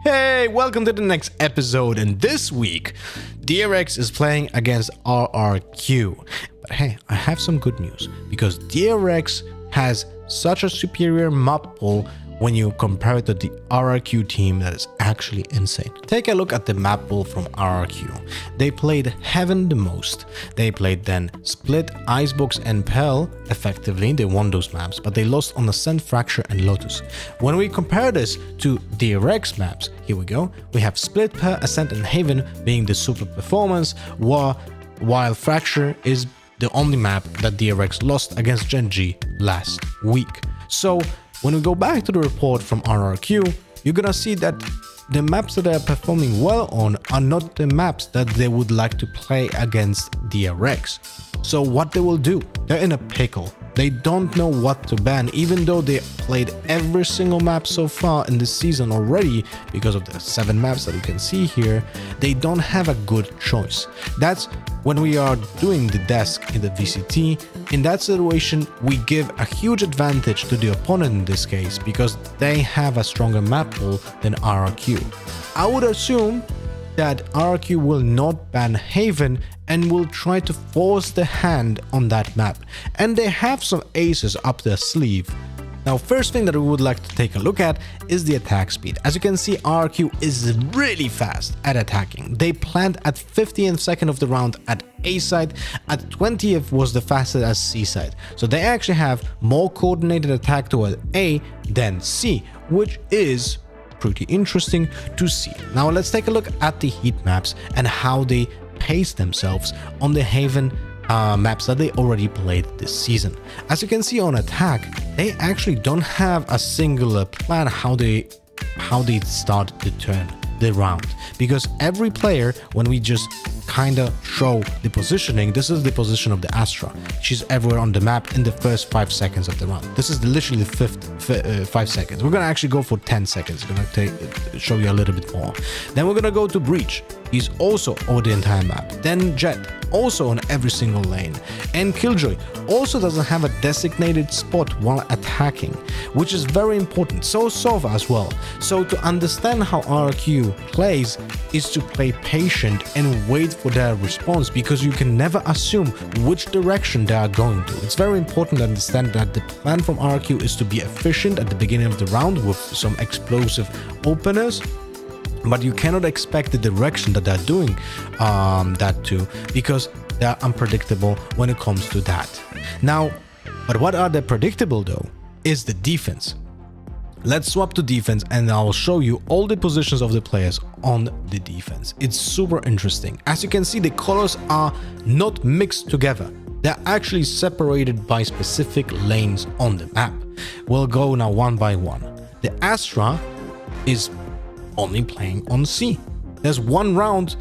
Hey, welcome to the next episode, and this week DRX is playing against RRQ. But hey, I have some good news, because DRX has such a superior map pool when you compare it to the RRQ team that is actually insane. Take a look at the map pool from RRQ. They played Heaven the most. They played then Split, Icebox and Pearl. Effectively, they won those maps, but they lost on Ascent, Fracture and Lotus. When we compare this to DRX maps, here we go. We have Split, Pearl, Ascent and Haven being the super performance, while Fracture is the only map that DRX lost against Gen G last week. So when we go back to the report from RRQ, you're gonna see that the maps that they are performing well on are not the maps that they would like to play against DRX. So what they will do, they're in a pickle. They don't know what to ban, even though they played every single map so far in this season already. Because of the 7 maps that you can see here, they don't have a good choice. That's when we are doing the desk in the VCT. In that situation, we give a huge advantage to the opponent in this case, because they have a stronger map pool than RRQ. I would assume that RRQ will not ban Haven and will try to force the hand on that map, and they have some aces up their sleeve. Now, first thing that we would like to take a look at is the attack speed. As you can see, RRQ is really fast at attacking. They plant at 50th second of the round at A side, at 20th was the fastest at C side. So they actually have more coordinated attack toward A than C, which is pretty interesting to see. Now let's take a look at the heat maps and how they pace themselves on the Haven maps that they already played this season. As you can see on attack, they actually don't have a singular plan how they start the round, because every player, when we just kind of show the positioning, this is the position of the Astra. She's everywhere on the map in the first 5 seconds of the round. This is literally the 5 seconds. We're gonna actually go for 10 seconds. We're gonna show you a little bit more. Then we're gonna go to Breach. He's also over the entire map. Then Jet, also on every single lane. And Killjoy also doesn't have a designated spot while attacking, which is very important. So Sova as well. So to understand how RRQ plays is to play patient and wait for their response, because you can never assume which direction they are going to. It's very important to understand that the plan from RRQ is to be efficient at the beginning of the round with some explosive openers, but you cannot expect the direction that they're doing that to, because they're unpredictable when it comes to that. Now, but what are they predictable though is the defense. Let's swap to defense and I'll show you all the positions of the players on the defense. It's super interesting. As you can see, the colors are not mixed together. They're actually separated by specific lanes on the map. We'll go now one by one. The Astra is only playing on C. There's one round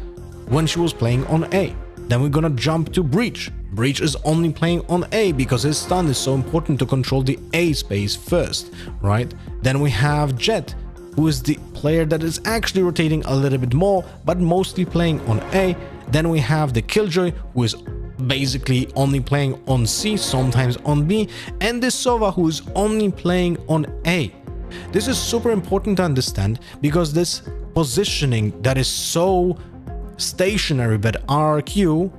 when she was playing on A. Then we're gonna jump to Breach. Breach is only playing on A because his stun is so important to control the A space first, right? Then we have Jet, who is the player that is actually rotating a little bit more, but mostly playing on A. Then we have the Killjoy, who is basically only playing on C, sometimes on B, and the Sova, who is only playing on A. This is super important to understand, because this positioning that is so stationary but RRQ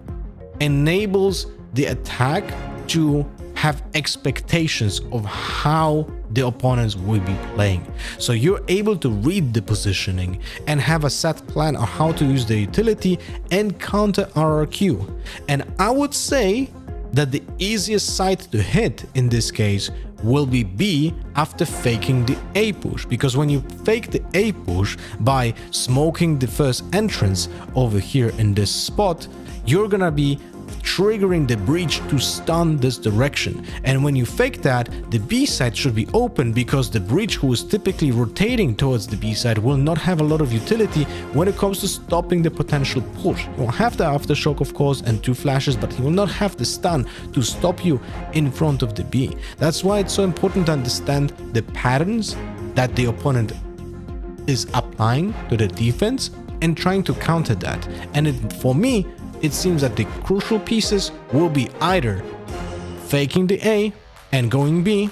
enables the attack to have expectations of how the opponents will be playing. So you're able to read the positioning and have a set plan on how to use the utility and counter RRQ. And I would say that the easiest site to hit in this case will be B after faking the A push, because when you fake the A push by smoking the first entrance over here in this spot, you're gonna be triggering the breach to stun this direction. And when you fake that, the B side should be open, because the breach, who is typically rotating towards the B side, will not have a lot of utility when it comes to stopping the potential push. You will have the aftershock, of course, and 2 flashes, but he will not have the stun to stop you in front of the B. That's why it's so important to understand the patterns that the opponent is applying to the defense and trying to counter that. And for me, it seems that the crucial pieces will be either faking the A and going B,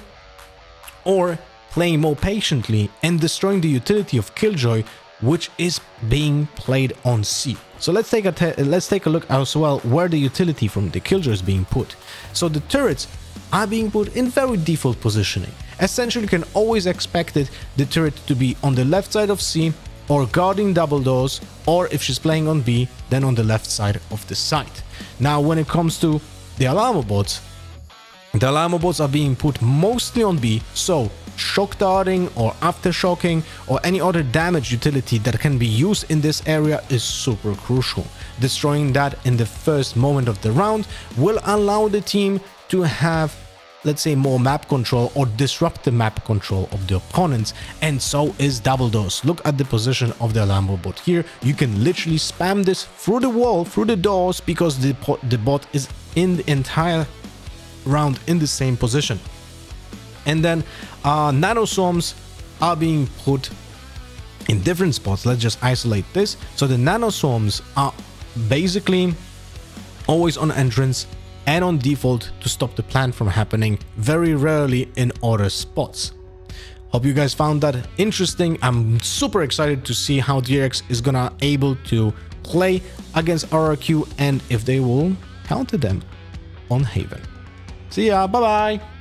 or playing more patiently and destroying the utility of Killjoy, which is being played on C. So let's take a look as well where the utility from the Killjoy is being put. So the turrets are being put in very default positioning. Essentially, you can always expect the turret to be on the left side of C, or guarding double doors, or if she's playing on B, then on the left side of the site. Now, when it comes to the alarm bots are being put mostly on B, so shock darting or aftershocking or any other damage utility that can be used in this area is super crucial. Destroying that in the first moment of the round will allow the team to have, let's say, more map control or disrupt the map control of the opponents, and so is double doors. Look at the position of the alarm bot here. You can literally spam this through the wall, through the doors, because the bot is in the entire round in the same position. And then nanoswarms are being put in different spots. Let's just isolate this. So the nanoswarms are basically always on entrance and on default to stop the plant from happening, very rarely in other spots. Hope you guys found that interesting. I'm super excited to see how DRX is gonna able to play against RRQ and if they will counter them on Haven. See ya, bye bye.